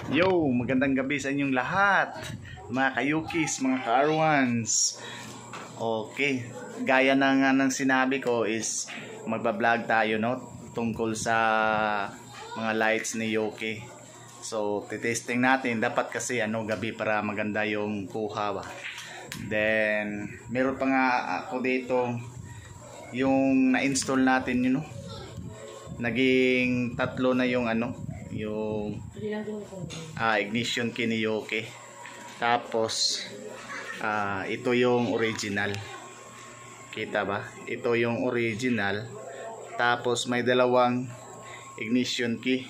Yo, magandang gabi sa inyong lahat, mga kayukis, mga ka-R1s. Okay, gaya na nga ng sinabi ko is magbablog tayo, no, tungkol sa mga lights ni Yoke. So, titesting natin. Dapat kasi gabi para maganda yung kuha ba. Then, meron pa nga ako dito yung na-install natin yun, no? Naging tatlo na yung yung ignition key ni Yoke. Tapos ito yung original, kita ba? Ito yung original. Tapos may dalawang ignition key.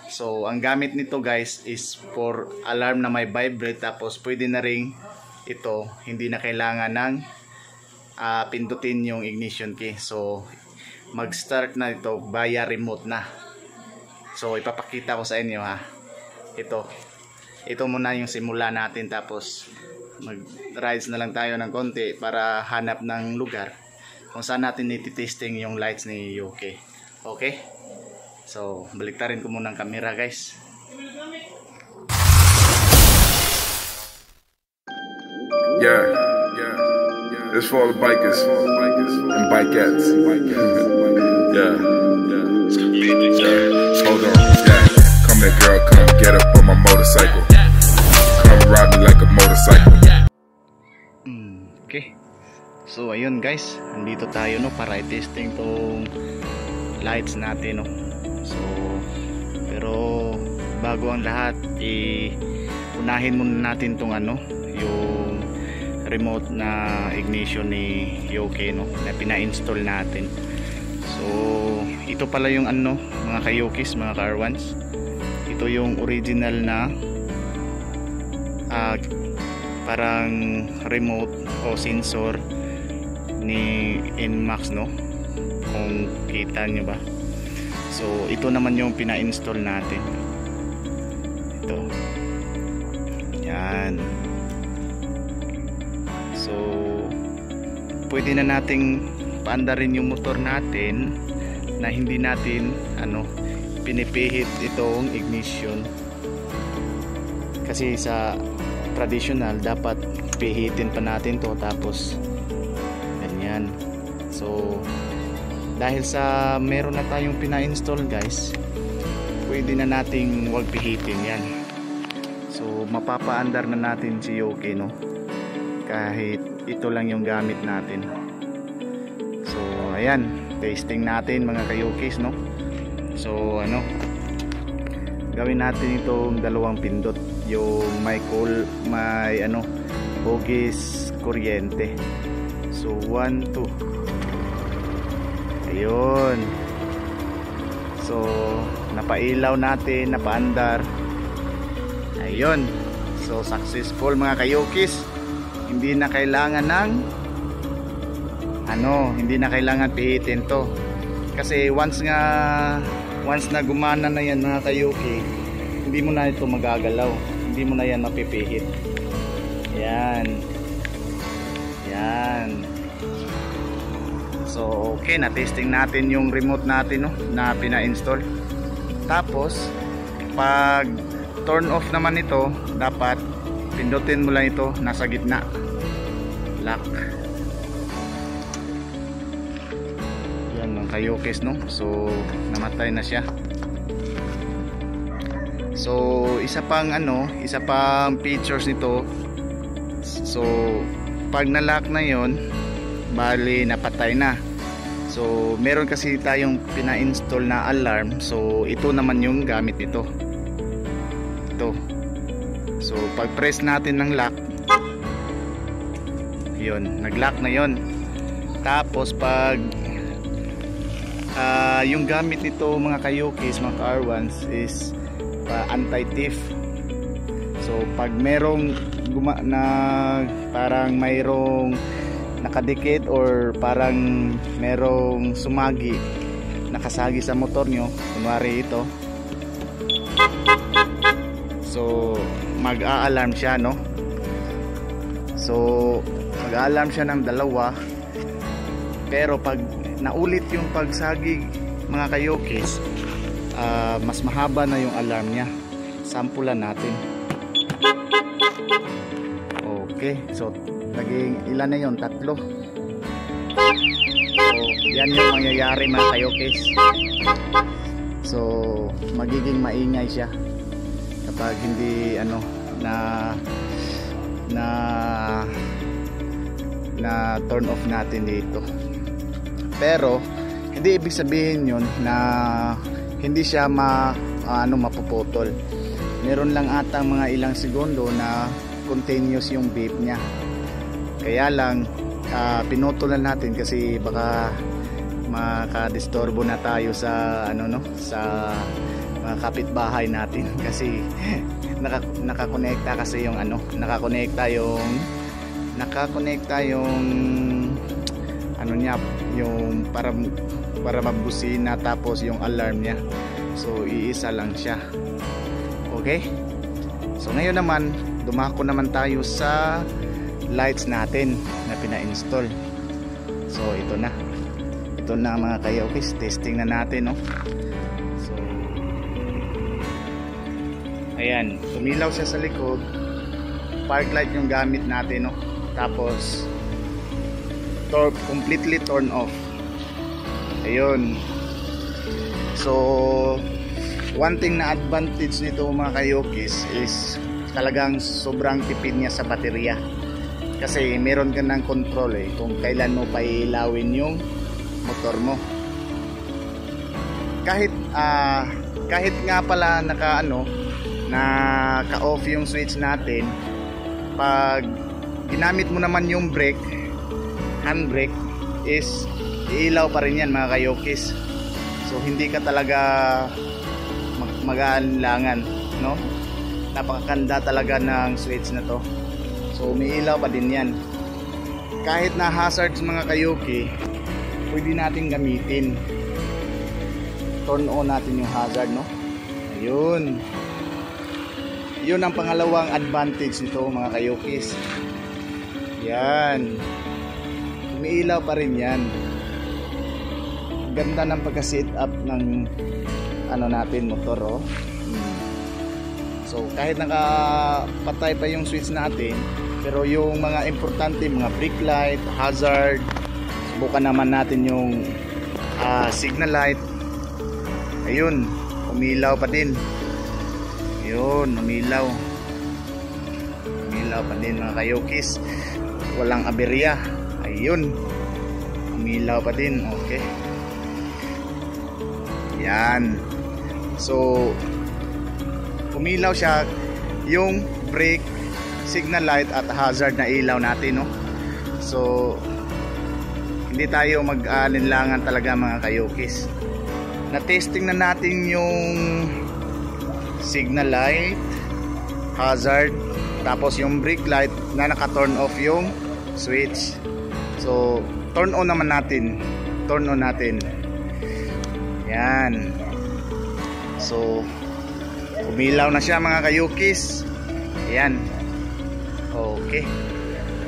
So ang gamit nito guys is for alarm na may vibrate. Tapos pwede na ring ito, hindi na kailangan ng pindutin yung ignition key. So mag start na ito via remote na. So ipapakita ko sa inyo ha. Ito muna yung simula natin, tapos mag-rides na lang tayo ng konti para hanap ng lugar kung saan natin ititesting yung lights ni Yoke. Okay? So baliktarin ko muna ang camera guys. Yeah. It's for all the bikers and bikettes. Yeah. Hold on, yeah. Come here, girl, come get up on my motorcycle. Come ride me like a motorcycle. Okay. So ayun guys, andito tayo para i-testing tong lights natin, no. So pero bago ang lahat, unahin muna natin tong yung remote na ignition ni Yoke, no, na pina-install natin. So ito pala yung mga kayukis, mga ka-R1s. Ito yung original na parang remote o sensor ni NMAX, no, kung kita nyo ba. So ito naman yung pina-install natin. Ito, yan. So pwede na nating paandarin yung motor natin na hindi natin pinipihit itong ignition. Kasi sa traditional dapat pihitin pa natin to, tapos ganyan. So dahil sa meron na tayong pina-install guys, pwede na nating wag pihitin yan. So mapapaandar na natin si Yoke, no, kahit ito lang yung gamit natin. So ayan, testing natin mga kayukis, no. So gawin natin itong dalawang pindot, yung may hugis kuryente. So 1, 2, ayun. So napailaw natin, napaandar, ayun. So successful mga kayukis. Hindi na kailangan ng hindi na kailangan pihitin to, kasi once na gumana na yan mga kayuki, hindi mo na ito magagalaw, hindi mo na yan mapipihit. Yan. So okay, na testing natin yung remote natin, no, na pina-install. Tapos pag turn off naman ito, dapat pindutin mo lang ito nasa gitna, lock. Yan mga kayukis, no. So namatay na siya. So isa pang features nito. So pag na-lock na yon, bali napatay na. So meron kasi tayong pina-install na alarm. So ito naman yung gamit nito. Ito. So pag press natin ng lock, yun, nag-lock na yon. Tapos pag yung gamit nito mga kayukis, mga ka-R1s, is anti-thief. So pag merong parang mayroong nakadikit or parang merong nakasagi sa motor nyo, kunwari ito, so mag-a-alarm siya, no. So mag-a-alarm siya ng dalawa. Pero pag naulit yung pagsagig mga kayukis, mas mahaba na yung alarm niya. Sampulan natin. Okay, so naging ilan na yun? 3. So yan yung mangyayari mga kayokis. So magiging maingay siya kapag hindi na turn off natin dito. Pero hindi ibig sabihin yun na hindi siya mapuputol. Meron lang atang mga ilang segundo na continuous yung beep niya. Kaya lang pinutulan natin kasi baka makadisturbo na tayo sa sa mga kapitbahay natin kasi nakakonekta kasi yung nakakonekta yung niya, yung para mabusina, tapos yung alarm niya. So iisa lang siya. Okay, so ngayon naman dumako naman tayo sa lights natin na pina-install. So ito na mga kayokis, testing na natin, no? So ayan, tumilaw siya sa likod. Park light yung gamit natin, no? Tapos completely turn off. Ayun. So one thing na advantage nito mga kayokis is talagang sobrang tipid niya sa baterya. Kasi meron ka ng control kung kailan mo pailawin yung motor mo. Kahit nga pala naka-off yung switch natin, pag ginamit mo naman yung brake, handbrake, is iilaw pa rin yan mga kayokis. So hindi ka talaga mag-aalangan, no? Napakaganda talaga ng switch na to. So umiilaw pa din yan. Kahit na hazards mga kayoki, pwede natin gamitin. Turn on natin yung hazard, no? Ayun. Yun ang pangalawang advantage nito mga kayokis. Yan. Umiilaw pa rin yan. Ganda ng pagka-set up ng natin motor, oh. So kahit nakapatay pa yung switch natin, pero yung mga importante, mga brake light, hazard, subukan naman natin yung signal light. Ayun, umilaw pa din. Ayun, umilaw pa din mga kayokis. Walang aberya. Ayun, umilaw pa din. Okay, yan. So umilaw siya, yung brake, signal light at hazard na ilaw natin, no? So hindi tayo mag-alinlangan talaga mga kayokis. Na-testing na natin yung signal light, hazard, tapos yung brake light na naka-turn off yung switch. So turn on naman natin. Turn on natin. Yan. So umilaw na siya mga kayokis. Ayan. Okay.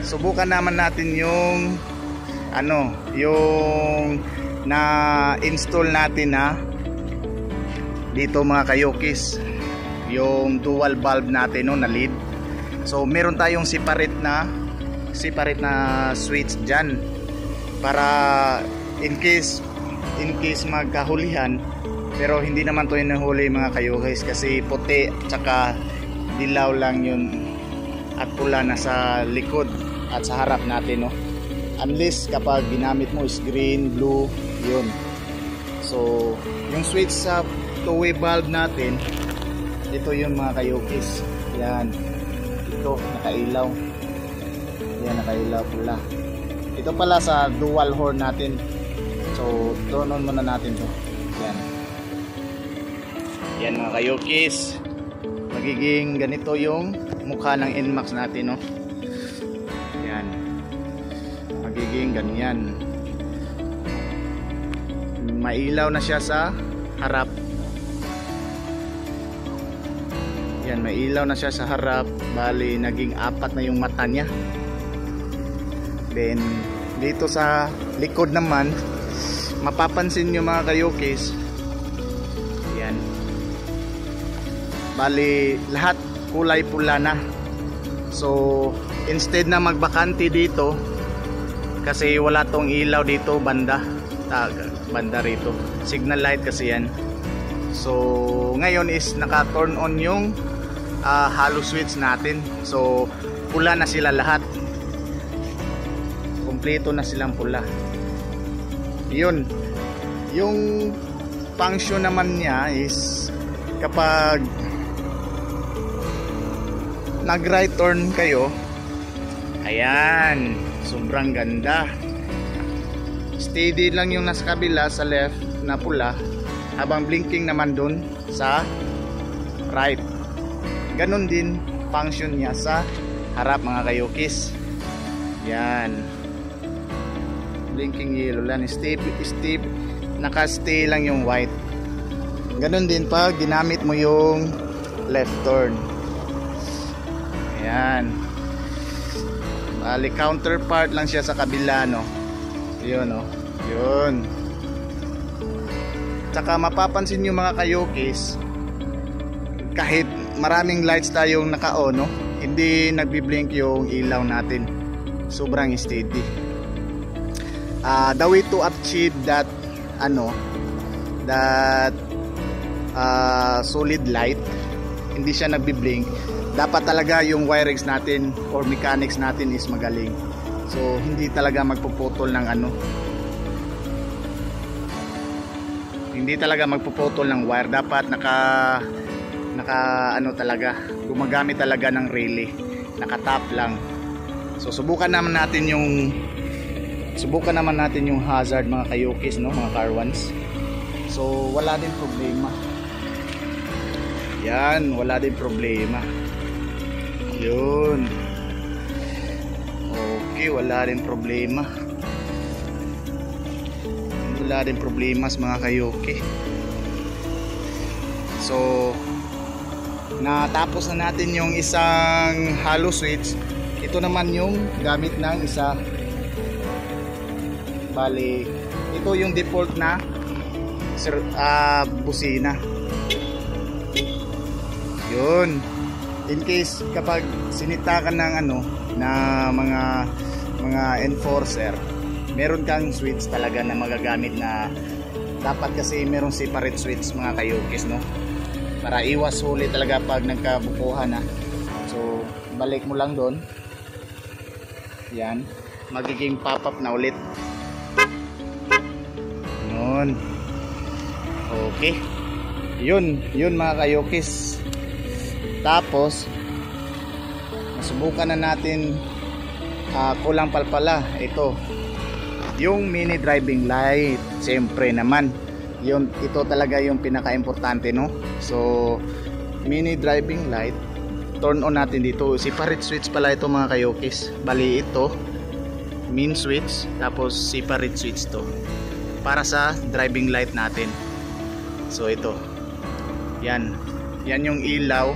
Subukan naman natin yung yung na-install natin dito mga kayokis. Yung dual bulb natin, no, na lead. So meron tayong separate na switch dyan para in case magkahulihan. Pero hindi naman to nahuli mga kayokis kasi puti tsaka dilaw lang yun at pula na sa likod at sa harap natin, no? Unless kapag ginamit mo is green, blue, yun. So yung switch sa two-way bulb natin, ito yun mga kayokis. Yan, ito nakailaw. Yan, nakailaw pula. Ito pala sa dual horn natin. So turn on muna natin to. Yan. Yan mga kayokis, magiging ganito yung mukha ng NMAX natin, no? Yan, magiging ganyan. Mailaw na siya sa harap. Yan, mailaw na siya sa harap. Bali naging 4 na yung mata niya. Then dito sa likod naman, mapapansin nyo mga kayokis, yan, Bali lahat kulay pula na. So instead na magbakante dito, kasi wala tong ilaw dito banda rito, signal light kasi yan. So ngayon is naka turn on yung halo switch natin. So pula na sila lahat, kompleto na silang pula. Yun, yung function naman niya is kapag nag right turn kayo, ayan, sobrang ganda. Steady lang yung nasa kabila sa left na pula, habang blinking naman dun sa right. Ganon din function niya sa harap mga kayokis. Yan, blinking yellow lang, stay, naka-stay lang yung white. Ganon din pag ginamit mo yung left turn. Ayan, bali counterpart lang siya sa kabila, no? Yun, no? Yun. Tsaka mapapansin nyo mga kayokis, kahit maraming lights tayong naka-on, no? Hindi nagbi-blink yung ilaw natin, sobrang steady. The way to achieve that solid light, hindi siya nagbi-blink, dapat talaga yung wirings natin or mechanics natin is magaling. So hindi talaga magpuputol ng hindi talaga magpuputol ng wire. Dapat naka talaga, gumagamit talaga ng relay, naka-tap lang. So subukan naman natin yung hazard mga kayokis, no, mga car ones. So wala din problema. Yan, wala din problema. Yun. Okay, wala rin problema. Wala rin problemas mga kayoke. So natapos na natin yung isang halo switch. Ito naman yung gamit ng isa. Bali, ito yung default na busina. Yun, in case kapag sinita ka ng na mga enforcer, meron kang switch talaga na magagamit, na dapat kasi meron separate switch mga kayokis, no, para iwas huli talaga pag nagkabukuhan na. So balik mo lang doon, yan, magiging pop up na ulit. Yun, okay, yun mga kayokis. Tapos subukan na natin, kulang pala ito, yung mini driving light. Siyempre naman, ito talaga yung pinaka-importante, no? So mini driving light, turn on natin dito. Separate switch pala ito mga kayokis. Bali ito main switch, tapos separate switch to para sa driving light natin. So ito, yan yung ilaw.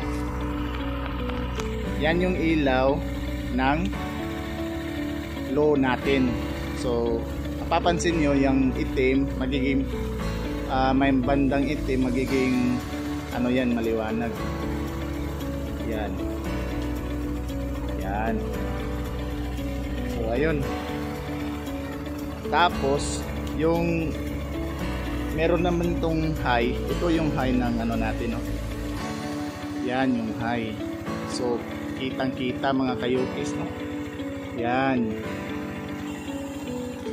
Yan yung ilaw ng low natin. So mapapansin nyo yung itim magiging may bandang itim magiging yan, maliwanag. Yan. So ayun. Tapos yung meron naman itong high. Ito yung high ng natin, no? Yan yung high. So kitang-kita mga kayokis, no? Yan.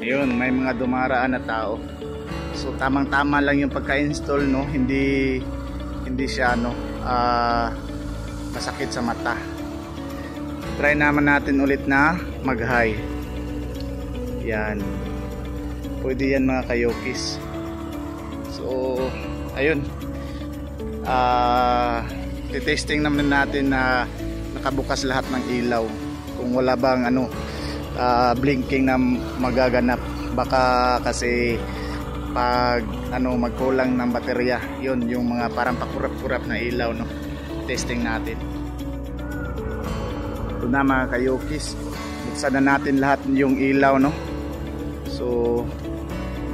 Ayun, may mga dumaraan na tao. So tamang-tama lang yung pagka-install, no? Hindi siya masakit sa mata. Try naman natin ulit na mag-high. Yan. Pwede yan mga kayokis. So ayun. Testing naman natin na nakabukas lahat ng ilaw, kung wala bang blinking na magaganap. Baka kasi pag magkulang ng baterya, yun yung mga parang pakurap-kurap na ilaw, no? Testing natin. Ito na mga kayokis, buksan na natin lahat yung ilaw, no? So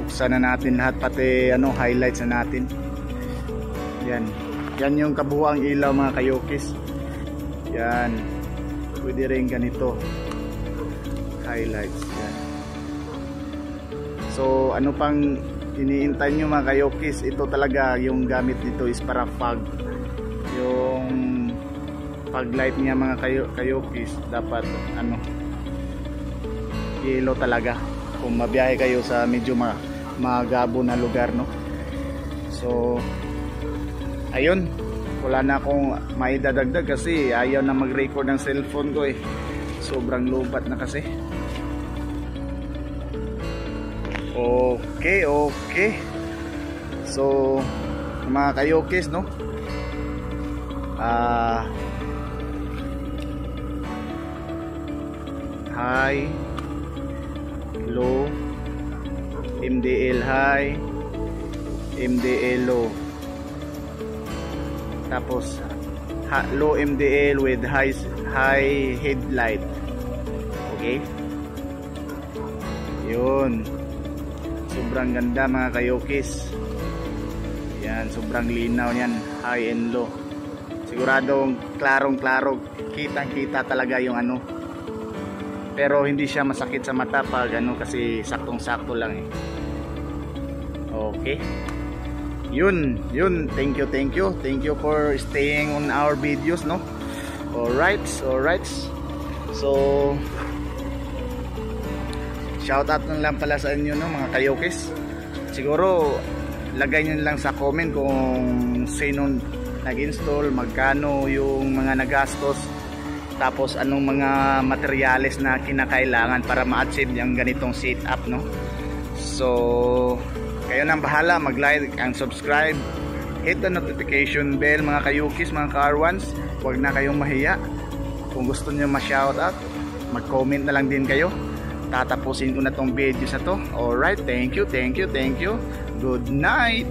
buksan na natin lahat, pati highlights na natin. Yan. Yan yung kabuuang ilaw mga kayokis. Yan. Pwede rin ganito. Highlights. Yan. So ano pang iniintay nyo mga kayokis? Ito talaga yung gamit dito is para fog. Yung fog light niya mga kayokis dapat ano, yellow talaga kung mabiyahe kayo sa medyo magabo na lugar, no? So ayun, wala na akong maidadagdag kasi ayaw na mag-record ng cellphone ko eh. Sobrang lubat na kasi. Okay. So mga kayokis, no? High, low, MDL high, MDL low. Tapos low MDL with high headlight. Okay? Yun. Sobrang ganda mga kayokis. Yan, sobrang linaw yan, high and low. Siguradong klarong-klaro, kitang-kita talaga yung ano. Pero hindi siya masakit sa mata pag ano, kasi saktong-sakto lang eh. Okay. Yun, thank you for staying on our videos, no? Alright. So shout out lang pala sa inyo, no, mga kayokis. Siguro lagay nyo lang sa comment kung sino nag-install, magkano yung mga nagastos, tapos anong mga materyales na kinakailangan para ma-achieve yung ganitong setup, no? So kayo nang bahala, mag-like and subscribe, hit the notification bell mga kayukis, mga car1s. Huwag na kayong mahiya. Kung gusto nyo ma-shoutout, mag-comment na lang din kayo. Tatapusin ko na tong video sa to. Alright, thank you. Good night.